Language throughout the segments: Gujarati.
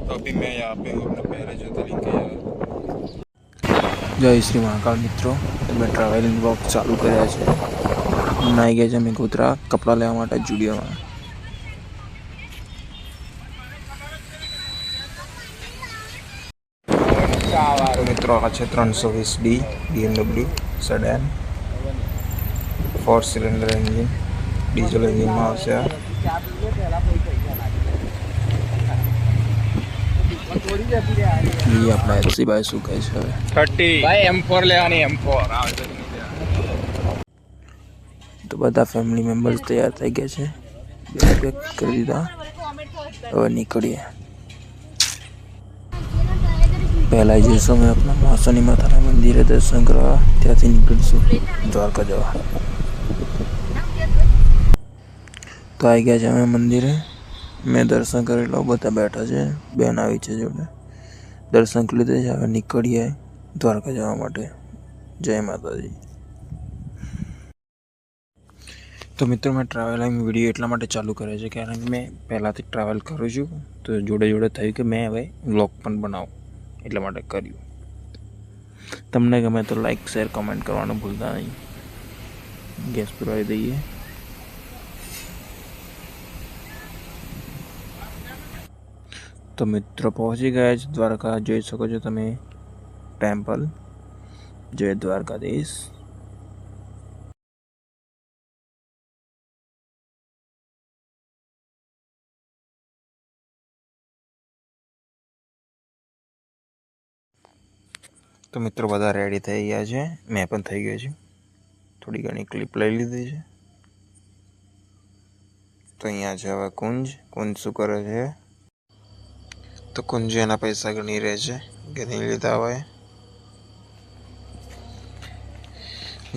तो अभी मैं यहाँ पे हूँ अपने पहले ज्योतिर्लिंग के यहाँ। जय श्री महाकाल मित्रों, मैं ट्रावेलिंग ब्लॉग चालू કર્યા છે। નાઈ ગયા છે અમે ગોધરા કપડાં લેવા માટે જુડિયોમાં। તો મિત્રો આ છે 320D BMW sedan 4 cylinder engine, diesel એન્જિનમાં આવશે। ये अपना एलसी भाई શું કહે છે 30 भाई M4 લેવાની M4 આવે તો બધા ફેમિલી મેમ્બર્સ તૈયાર થઈ ગયા છે, બેગ પેક કરી દીધા। હવે નીકળીએ। પહેલા જઈશું અમે આપણા મહાશનિ માતાના મંદિરે દર્શન કરવા, ત્યાંથી નીકળીશું દ્વારકા જવા। તો આવી ગયા છે અમે મંદિરે। मैं दर्शन कर लो, बता बैठा है, बेन आई है जोड़े दर्शन कर लीधे। હવે નીકળીએ દ્વારકા જવા માટે। જય માતાજી। તો મિત્રો મેં ટ્રાવેલિંગ વિડીયો એટલા માટે ચાલુ કર્યો છે કારણ કે મેં પહેલાંથી ટ્રાવેલ કરું છું, તો જોડે જોડે થયું કે મેં હવે વ્લોગ પણ બનાવું, એટલા માટે કર્યું। તમને ગમે તો લાઈક શેર કમેન્ટ કરવાનું ભૂલતા નહીં। ગેસ પુરાવી દઈએ। तो मित्रों पहुंची गए द्वारका, જોઈ શકો છો તમે ટેમ્પલ। जय द्वारकाधीश। तो मित्रों બધા રેડી થઈ ગયા છે, મેં પણ થઈ ગયો છું। થોડી ઘણી ક્લિપ લઈ લીધી છે। તો અહીંયા છે હવે કુંજ। કુંજ શું કરે છે? तो कुंज एना पैसा गणी रहे छे के नहीं लीधा होय।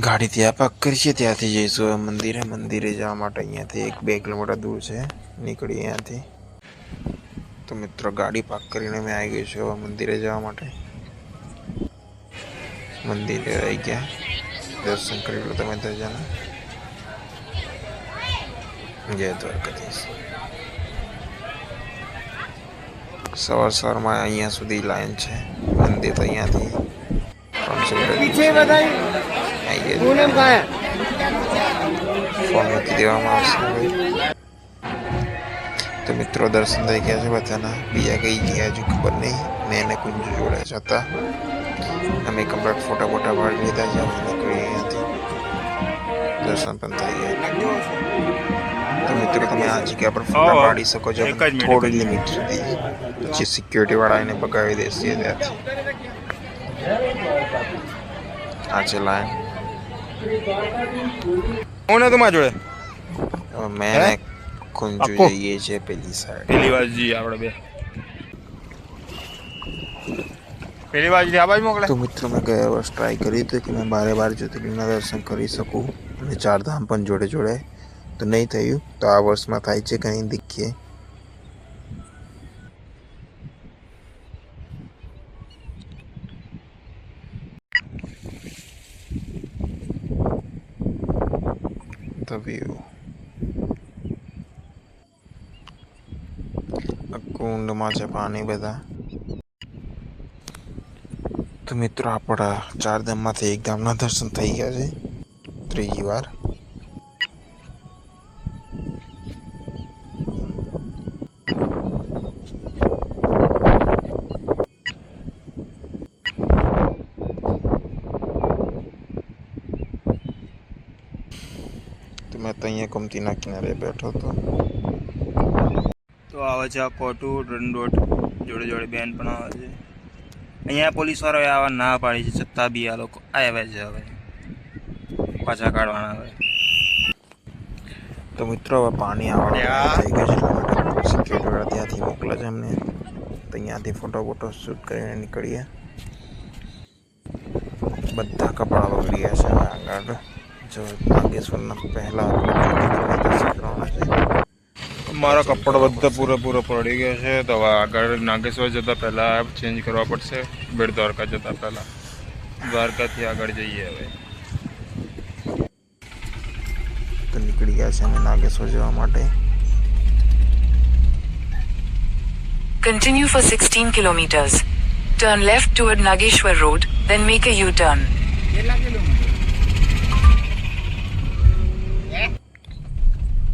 गाड़ी त्या पाक करीए, त्याथी जईशुं मंदिरे। मंदिरे जवा माटे अहींयाथी 1-2 किलोमीटर दूर छे, નીકળીએ અહીંયાથી। तो मित्रों गाड़ी पाक करीने मैं आई गयो छुं હવે મંદિરે જવા માટે। મંદિરે આવી ગયા, દર્શન કરી લો તમે ધજાના। જય દ્વારકાધીશ। सवार सवार में अहियाँ सुधी लाइन है, मंदिर तो अहियाँ थी 300 मीटर फोन मूकी देवामां आवशे। तो मित्रों दर्शन थई गया है बधाना, बीजा कई गया हजू खबर नहीं। मैं ने कुंज जोड़े छता अमे कम्प्लीट फोटा बोटा पाड़ी लीधा है। निकळी अहींयाथी दर्शन पण थई गया। तो मित्रों તમે આ જગ્યા પર ફોટા પાડી શકો છો, થોડી લિમિટ સુધી, પછી સિક્યુરિટી વાળા એને બગાવી દેશે ત્યાંથી। આ છે લાઈન। કોણ તમારા જોડે? મેં કુંજુ જઈએ છે પેલી સાઈડ। પેલી બાજુ જી આપણે બે પેલી બાજુ આ બાજુ મોકલે। તો મિત્રો મેં ગયા વર્ષ ટ્રાય કરી હતી કે मैं 12 જ્યોતિર્લિંગના દર્શન કરી શકું અને 4 ધામ પણ જોડે જોડે, तो नहीं थयु। तो आ वर्ष में थाय छे कहीं देखिए। कुंड में छे पानी बधा। तो मित्रों आपड़ा 4 धाम में एक धाम ना दर्शन थई गया छे, त्रीजी वार। तो मैं तो अहीं गोमतीना किनारे बैठो तो आवे छे आ कोटू रंडोट जोड़े जोड़े बेन पण आवे छे। अहींया पोलीस वाळो आवा ना पाड़ी छे, छतां बी आ लोको आवे छे। हवे पाछा काढवाना हवे। तो मित्रों હવે પાણી આવવાનું થઈ ગયું છે, સિક્યુરિટી વાળા ત્યાંથી મોકલે છે અમને। તો અહીંયાથી ફોટો બોટો શૂટ કરીને નીકળીએ। બધા કપડા બગડી ગયા છે આગળ। जो नागेश्वरना पहला दर्शन करवाना है। मारा कपड़ा बधा पूरा पूरा पड़ी गया है, तो आगे नागेश्वर जता पहला चेंज करवा पड़से। बेट द्वारका जता पहला द्वारका थी आगे जाइए। हवे तो निकली गया है नागेश्वर जवा माटे। Continue for 16 kilometers. Turn left toward Nageshwar Road, then make a U-turn.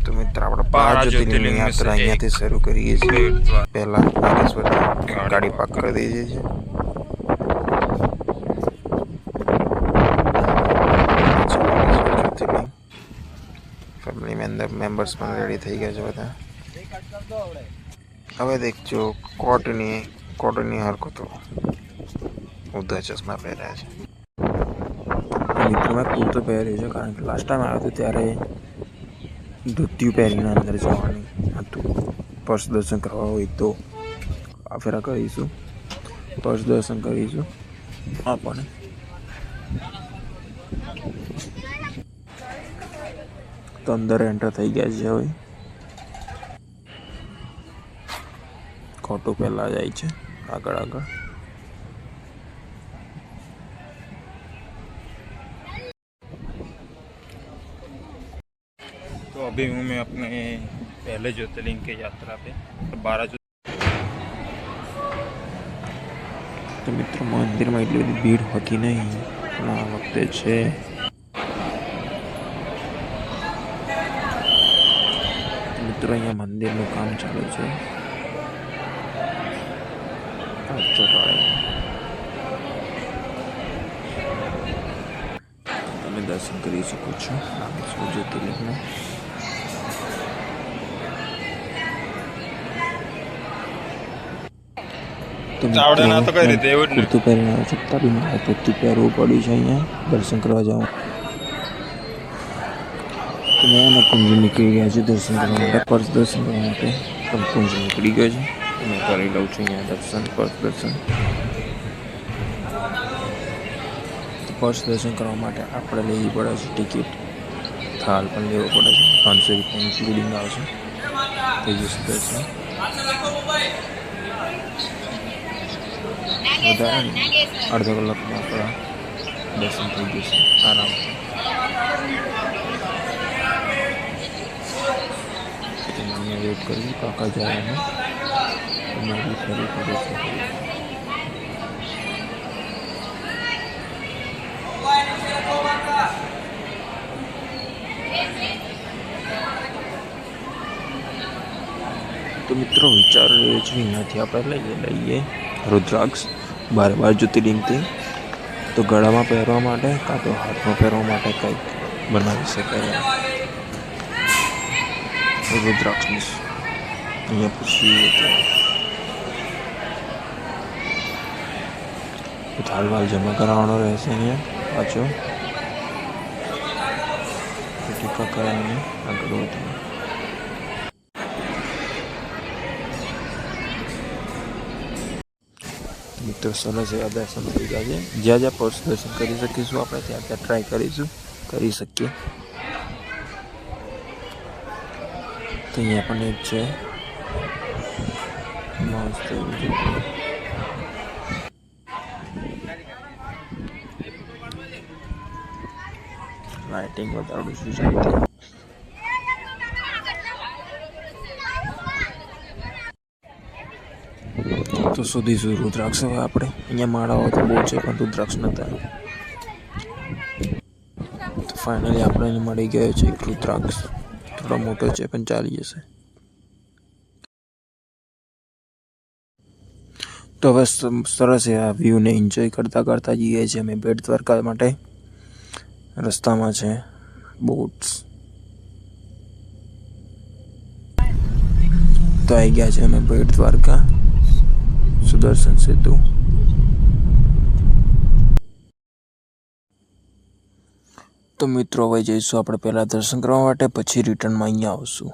તો મિત્ર આપણે 12 12 જ્યોતિર્લિંગની જ્યોતિર્લિંગ યાત્રા में से અહીંયાથી શરૂ કરીએ છીએ बेट द्वार પહેલા નાગેશ્વરથી ગાડી પાર્ક કરી દઈએ છીએ જ્યોતિર્લિંગ ફેમિલી મેમ્બર્સ પણ રેડી થઈ ગયા છે બધા હવે દેખજો કોટની હરકતો ઉધા ચશ્મા પહેર્યા છે મિત્રો મેં કુર્તો પહેર્યો છે કારણ કે લાસ્ટ ટાઈમ આવ્યો હતો ત્યારે ધોતિયું પહેરીને અંદર જવાનું હતું પર્સ દર્શન કરવા હોય તો આ ફેરા કરીશું પર્સ દર્શન કરીશું આપણે તો અંદર એન્ટર થઈ ગયા છે હવે ખોટું પહેલાં જાય છે આગળ तो अभी हूँ मैं अपने पहले ज्योतिर्लिंग की यात्रा पे 12 તો મિત્રો મંદિરમાં એટલી બધી ભીડ હતી નહીં પણ આ વખતે છે મિત્રો અહીંયા મંદિરનું કામ ચાલુ છે તમે દર્શન કરી શકો છો નાગેશ્વર જ્યોતિર્લિંગના ચાવડે ના તો કઈ રીતે એવું જ ને કુર્તું પહેરીને આવ્યો છતાં બી મારે ધોતું પહેરવું પડ્યું છે અહીંયા દર્શન કરવા જાઉં તો મેં અને કુંજ નીકળી ગયા છે દર્શન કરવા માટે પર્સ દર્શન કરવા માટે પણ કુંજ નીકળી ગયો છે તો મેં કરી લઉં છું અહીંયા દર્શન પર્સ દર્શન તો પર્સ દર્શન કરવા માટે આપણે લેવી પડે છે ટિકિટ થાળ પણ લેવો પડે છે 500 રૂપિયા ઇન્ક્લુડિંગ આવશે થઈ જશે દર્શન વધારે અડધો કલાકમાં આપણા દર્શન થઈ જશે આરામથી અહીંયા વેઇટ કરીશું કાકા જવાનું અમારી ફરી પડે છે તો મિત્રો વિચાર રહ્યો છું અહીંયાથી આપણે લઈએ રુદ્રાક્ષ 12 જ્યોતિર્લિંગથી તો ગળામાં પહેરવા માટે કાં તો હાથમાં પહેરવા માટે કંઈક બનાવી શકાય રુદ્રાક્ષની અહીંયા પૂછીએ તો થાલવાલ જમા કરાવવાનો રહેશે અહીંયા પાછો ટીકા કરાવીને આગળ વધીએ મિત્રો સરસ એવા દર્શન થઈ ગયા છે જ્યાં પર્સ દર્શન કરી શકીશું આપણે ત્યાં ટ્રાય કરી શકીએ તો અહીંયા પણ એક છે મસ્ત લાઇટિંગ બતાડું છું શાંતિ તો શોધીશું રુદ્રાક્ષ હવે આપણે અહીંયા માળાઓ તો બહુ છે પણ રુદ્રાક્ષ નતા તો ફાઇનલી આપણે મળી ગયો છે એક રુદ્રાક્ષ થોડો મોટો છે પણ ચાલી જશે તો હવે સરસ એવા વ્યૂને એન્જોય કરતા જઈએ છીએ અમે બેટ દ્વારકા માટે રસ્તામાં છે બોટ્સ તો આવી ગયા છે અમે બેટ દ્વારકા સુદર્શન સેતુ તો મિત્રો હવે જઈશું આપણે પહેલાં દર્શન કરવા માટે પછી રિટર્નમાં અહીંયા આવશું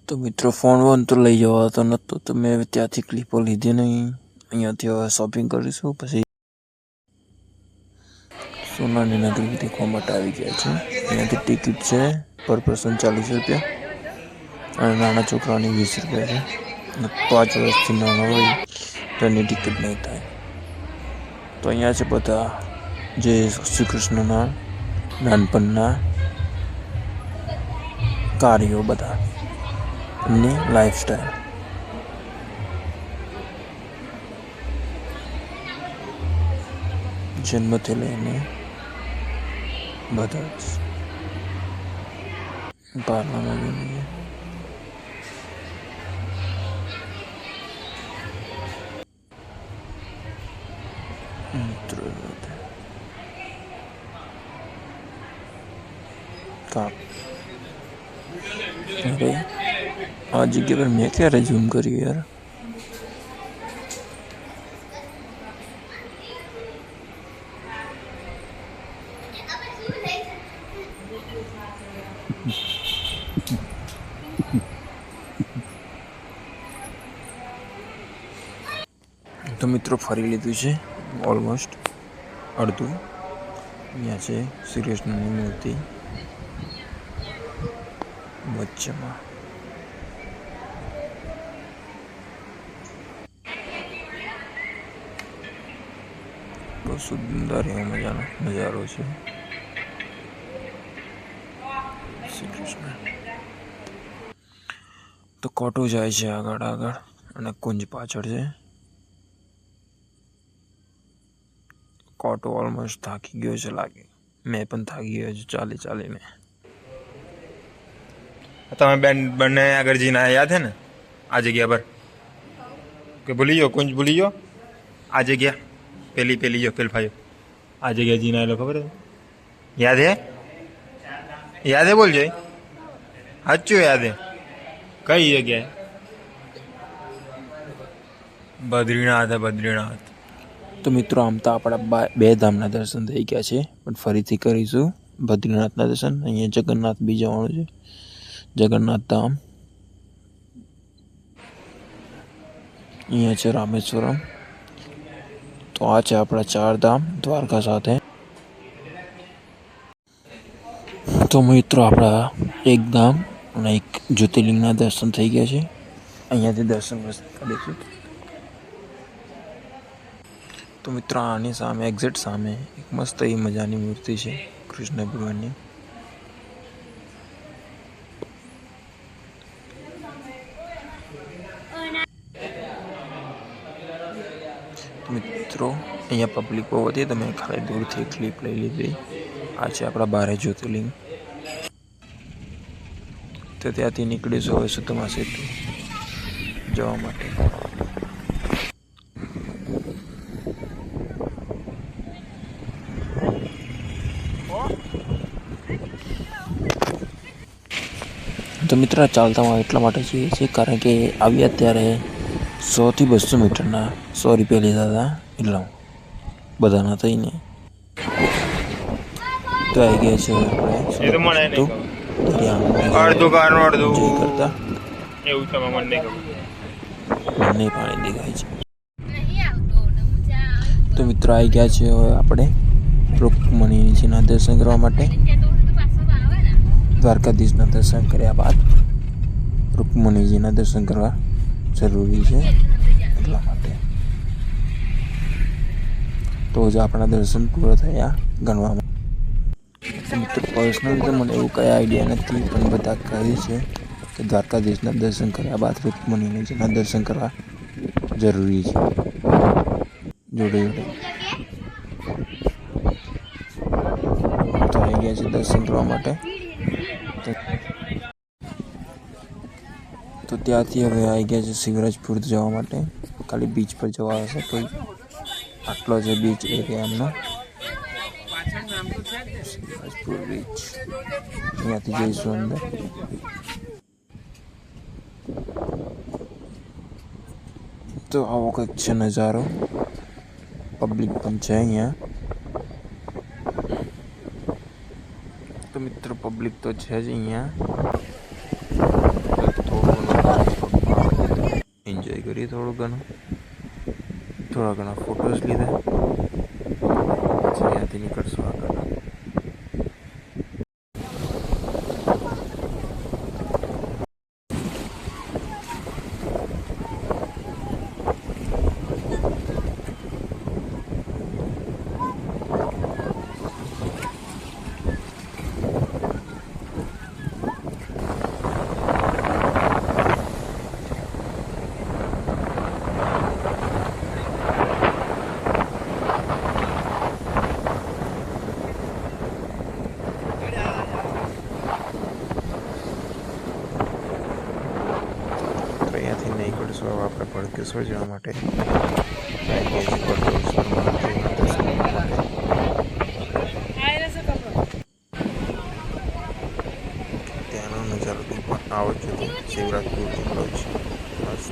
તો મિત્રો ફોન તો લઈ જવાતો નહોતો તો મેં ત્યાંથી ક્લિપો લીધી નહીં અહીંયાથી હવે શોપિંગ કરીશું પછી સોનાની નગરી દેખવા માટે આવી ગયા છે અહીંયાથી ટિકિટ છે પર પર્સન 40 રૂપિયા અને નાના છોકરાની 20 રૂપિયા છે અને 5 વર્ષથી નાનો હોય તો એની ટિકિટ નહીં થાય. તો અહીંયા છે બધા જે શ્રી કૃષ્ણના નાનપણના કાર્યો, બધા એમની લાઈફસ્ટાઈલ. જન્મથી લઈને બધા જ બહારનામાં જોઈએ. अरे आज जगह पर मैं क्या रेज्यूम करी यार. તો મિત્રો ફરી લીધું છે ઓલમોસ્ટ અડધું. અહીંયા છે શ્રી કૃષ્ણની મૂર્તિ વચ્ચેમાં. બહુ સુંદર એવો મજાનો નજારો છે શ્રી કૃષ્ણ. તો કોટો જાય છે આગળ અને કુંજ પાછળ છે. કોટો ઓલમોસ્ટ થાકી ગયો છે લાગે. મેં પણ થાકી ગયો છું ચાલીને. તમે બંને આગળ જઈને યાદ છે ને આ જગ્યા પર કે ભૂલી ગયો? કુંજ ભૂલી ગયો? આ જગ્યા પેલી જો પેલફાયો આ જગ્યા જઈને આવેલો ખબર છે? યાદ હે બોલજો. સાચું યાદ હે? કઈ જગ્યાએ? બદ્રીનાથ. તો મિત્રો આમ તો આપણા 2 ધામના દર્શન થઈ ગયા છે, પણ ફરીથી કરીશું બદ્રીનાથના દર્શન. અહીંયા જગન્નાથ બી જવાનું છે, જગન્નાથ ધામ. અહીંયા છે રામેશ્વરમ. તો આ છે આપણા 4 ધામ દ્વારકા સાથે. તો મિત્રો આપણા 1 ધામ અને 1 જ્યોતિર્લિંગના દર્શન થઈ ગયા છે. અહીંયાથી દર્શન કરીશું. તો મિત્રો આની સામે એક્ઝેક્ટ સામે એક મસ્ત એ મજાની મૂર્તિ છે કૃષ્ણ ભગવાનની. મિત્રો અહીંયા પબ્લિક બહુ હતી, તમે ખાલી દૂરથી ક્લિપ લઈ લીધી. આ છે આપણા 12 જ્યોતિર્લિંગ. તો ત્યાંથી નીકળીશું હવે સુદામા સેતુ જવા માટે. તો મિત્રો ચાલતામાં એટલા માટે જઈએ છીએ કારણ કે આવ્યા ત્યારે 100 થી 200 મીટરના 100 રૂપિયા લીધા હતા, એટલા બધાના થઈને. તો આવી ગયા છે અડધું કરતા એવું તમે મને પાણી દેખાય છે. તો મિત્રો આવી ગયા છે હવે આપણે રૂકમણીજીના દર્શન કરવા માટે. દ્વારકાધીશના દર્શન કર્યા બાદ રૂકમણીજીના દર્શન કરવા જરૂરી છે, એટલા માટે. તો જ આપણા દર્શન પૂરા થયા ગણવામાં. મિત્રો પર્સનલી તો મને એવું કંઈ આઈડિયા નથી, પણ બધા કહે છે કે દ્વારકાધીશના દર્શન કર્યા બાદ રૂકમણીજીના દર્શન કરવા જરૂરી છે જોડે. તો આવી ગયા છે દર્શન કરવા માટે. તો ત્યાંથી હવે આવી ગયા છે શિવરાજપુર જવા માટે. ખાલી બીચ પર જવા હશે કોઈ, આટલો છે બીચ એરિયા એમનો, શિવરાજપુર બીચ. અહીંયાથી જઈશું અંદર. તો આવો કંઈક છે નજારો. પબ્લિક પણ છે અહીંયા. તો મિત્રો પબ્લિક તો છે જ અહીંયા. એન્જોય કરીએ થોડા ઘણા ફોટોસ લીધા. પછી અહીંયાથી નીકળશું આગળ. નાગેશ્વર જવા માટે આવી ગયા છે બળદેવેશ્વર મહાદેવના દર્શન કરવા માટે. ત્યાંનો નજારો પણ આવો જ હતો. શિવરાજપુર જિલ્લો છે મસ્ત.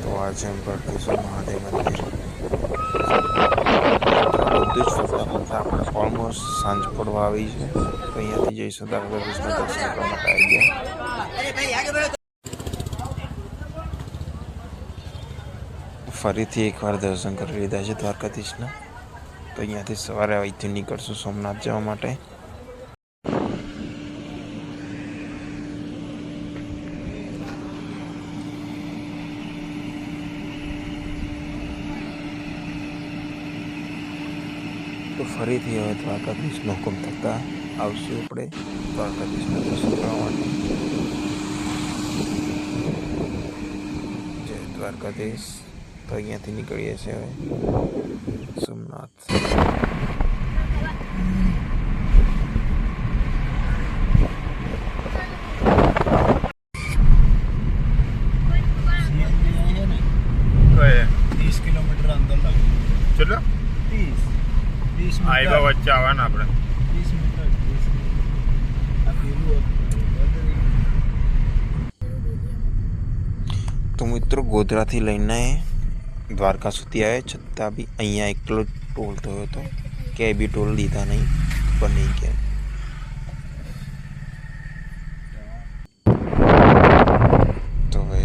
તો આજે એમ બળદેવેશ્વર મહાદેવ મંદિર બધું જ ફરતા ફરતા આપણે ઓલમોસ્ટ સાંજ પડવા આવી છે. તો અહીંયાથી જઈશું દ્વારકાધીશના દર્શન કરવા માટે આવી ગયા. ફરીથી એકવાર દર્શન કરી લીધા છે દ્વારકાધીશના. તો અહીંયાથી સવારે અહીંથી નીકળશું સોમનાથ જવા માટે. તો ફરીથી હવે દ્વારકાધીશનો હુકમ થતાં આવશું આપણે દ્વારકાધીશના દર્શન કરવા માટે. જય દ્વારકાધીશ. તો અહીંયાથી નીકળીએ છીએ હવે સોમનાથ. કિલોમીટર અંદર લાગે. ચલો 30 આઈવા વચ્ચે આવવાના આપણે. 30 મીટર. આ પેલું તો મિત્રો ગોધરાથી લઈને દ્વારકા સુધી આવે છતાં બી અહીંયા એકલો જ ટોલ થયો હતો. ક્યાંય બી ટોલ લીધા નહીં, ખબર નહીં ક્યાં. તો હવે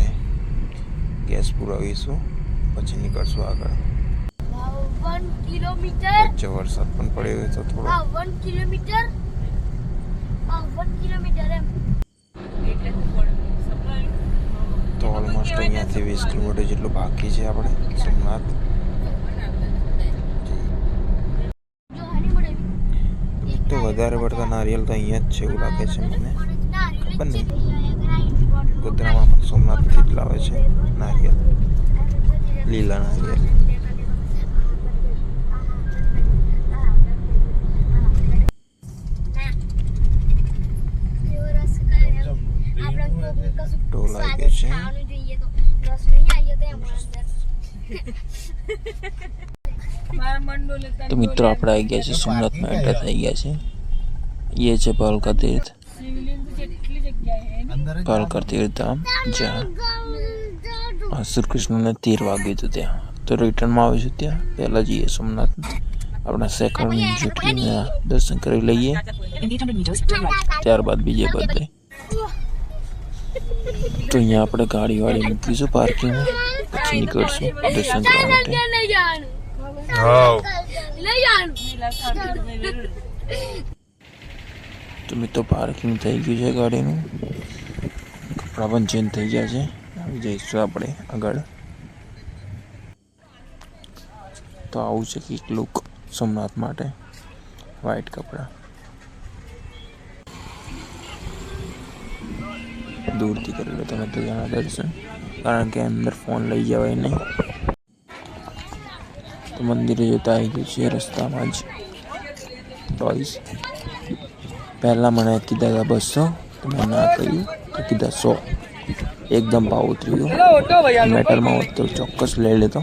ગેસ પુરાવીશું પછી નીકળશું આગળ. 1 કિલોમીટર. વચ્ચે વરસાદ પણ પડ્યો હતો થોડો. 1 કિલોમીટર. 1 કિલોમીટર એમ. તો ઓલમોસ્ટ અહીંયાથી 20 કિલોમીટર જેટલું બાકી છે આપણે સોમનાથ. તો વધારે પડતા નારિયેલ તો અહીંયા જ છે એવું લાગે છે મને. ખબર નહીં. ગોધરામાં પણ સોમનાથથી જ લાવે છે નારિયેલ, લીલા નારિયેલ. ટોલ આવી ગયો છે. તો મિત્રો આપણે આવી ગયા છે સોમનાથમાં એન્ટર થઈ ગયા છે. ये છે ભાલકા તીર્થ. ભાલકા તીર્થ ધામ જ્યાં શ્રી કૃષ્ણને તીર વાગ્યું હતું ત્યાં. તો રિટર્નમાં આવીશું ત્યાં. પહેલાં જઈએ સોમનાથ. આપણા સેકન્ડ જ્યોતિર્લિંગના દર્શન કરી લઈએ, ત્યારબાદ બીજે બધે. તો અહીંયા આપણે ગાડી વાળી મૂકીશું પાર્કિંગમાં, પછી નીકળશું દર્શન કરવા માટે. તો મિત્રો પાર્કિંગ થઈ ગયું છે ગાડીનું. કપડાં પણ ચેન્જ થઈ ગયા છે. આવી જઈશું આપણે આગળ. તો આવું છે કંઈક લુક સોમનાથ માટે. વ્હાઈટ કપડાં. દૂરથી કરી લો તમે તો ત્યાંના દર્શન, કારણ કે અંદર ફોન લઈ જવાય નહીં. તો મંદિરે જતા આવી ગયું છે રસ્તામાં જ ટોયસ. પહેલાં મને કીધા હતા 200, તો મેં ના કહ્યું તો કીધા 100. એકદમ ભાવ ઉતર્યું. મેટલમાં હોત તો ચોક્કસ લઈ લેતો.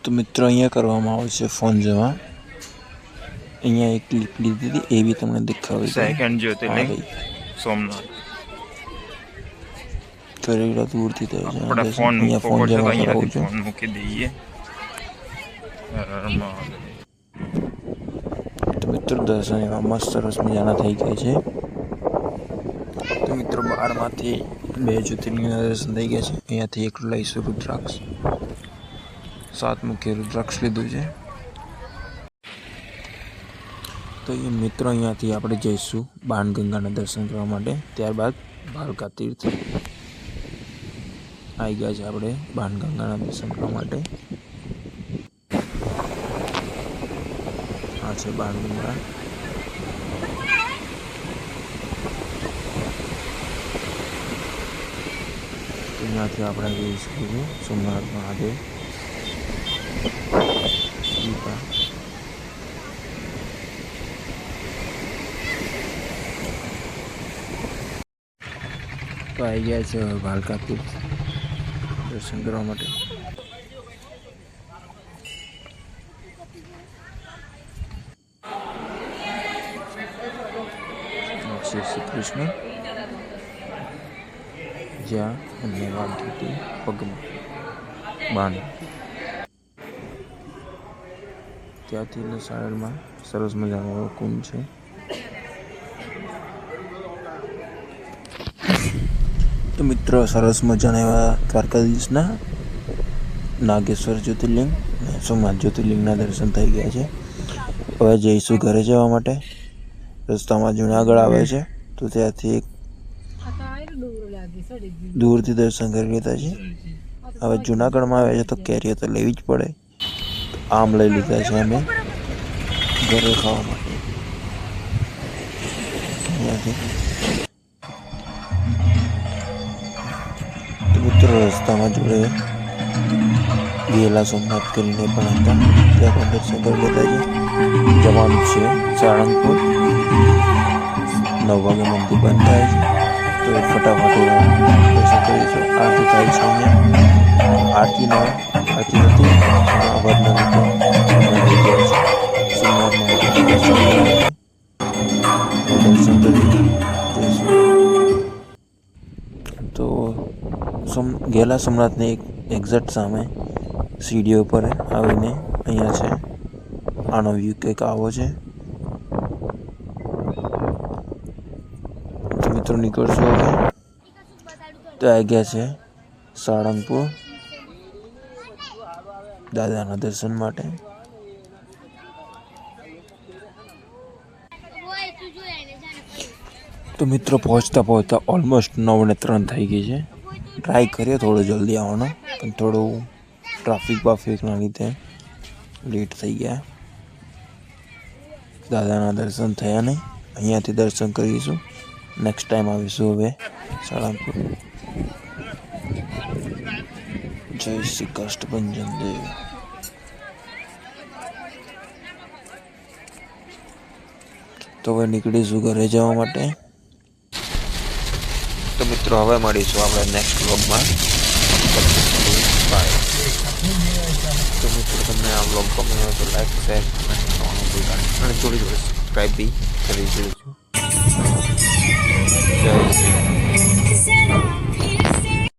તો મિત્રો અહીંયા કરવામાં આવે છે ફોન જમા. અહીંયા એક ક્લિપ લીધી હતી, એ બી તમને દેખાવી. સેકન્ડ જ્યોતિર્લિંગ સોમનાથ. કરેલા દૂરથી થાય છે. આપણે ફોન અહીંયા ફોન જમા કરાવું છું. ફોન મૂકી દઈએ. તો મિત્રો દર્શન એવા મસ્ત સરસ મજાના થઈ ગયા છે. તો મિત્રો 12માંથી 2 જ્યોતિર્લિંગના દર્શન થઈ ગયા છે. અહીંયાથી એક લઈશું રુદ્રાક્ષ. 7 મુખ્ય રુદ્રાક્ષ લીધું છે. તો એ મિત્રો અહીંયાથી આપણે જઈશું બાણગંગાના દર્શન કરવા માટે. ત્યારબાદ ભાલકા તીર્થ આવી ગયા છે. આપણે બાણગંગાના દર્શન કરવા માટે. આ છે બાણગંગા. અહીંયાથી આપણે જઈશું સોમનાથ મહાદેવ. તો આવી ગયા છે હવે ભાલકા તીર્થ દર્શન કરવા માટે. શ્રી કૃષ્ણ જ્યાં એમને વાગી હતી પગમાં બાણ. ત્યાંથી સાઈડમાં સરસ મજાનો એવો કુંડ છે. તો મિત્રો સરસ મજાના એવા દ્વારકાધીશના નાગેશ્વર જ્યોતિર્લિંગ અને સોમનાથ જ્યોતિર્લિંગના દર્શન થઈ ગયા છે. હવે જઈશું ઘરે જવા માટે. રસ્તામાં જુનાગઢ આવે છે તો ત્યાંથી દૂરથી દર્શન કરી લીધા છે. હવે જુનાગઢમાં આવે છે તો કેરીઓ તો લેવી જ પડે. આમ લઈ લીધા છે અમે ઘરે ખાવા માટે. અહીંયાથી તો મિત્રો રસ્તામાં જોડે ગયેલા સોમનાથ કરીને પણ હતા, ત્યાં પણ દર્શન કરી લીધા છે. જવાનું છે સાળંગપુર. 9 વાગે મંદિર બંધ થાય છે તો ફટાફટ દર્શન કરીશું. આરતી થાય છે અહીંયા. આરતી નથી અવાજના લીધે અમે રહી ગયા છે. સોમનાથમાં દર્શન કરી જઈશું. તો ગયેલા સોમનાથની એક્ઝેક્ટ સામે સીડીઓ પર આવીને અહીંયા છે. આનો વ્યૂ કંઈક આવો છે. તો મિત્રો નીકળશું હવે. તો આવી ગયા છે સાળંગપુર દાદાના દર્શન માટે. તો મિત્રો પહોંચતા ઓલમોસ્ટ 9:03 થઈ ગઈ છે. ટ્રાય કરીએ થોડો જલ્દી આવવાનો, પણ થોડું ટ્રાફિકના લીધે લેટ થઈ ગયા. દાદાના દર્શન થયા નહીં. અહીંયાથી દર્શન કરીશું. નેક્સ્ટ ટાઈમ આવીશું હવે સાળંગપુર. જય શ્રી કષ્ટભંજન દેવ. તો હવે નીકળીશું ઘરે જવા માટે. તો મિત્રો હવે મળીશું આપણે નેક્સ્ટ વ્લોગમાં. બાય. તો મિત્રો તમને આ વ્લોગ ગમ્યો હોય તો લાઈક શેર અને જોડે સબસ્ક્રાઈબ બી કરી દેજો.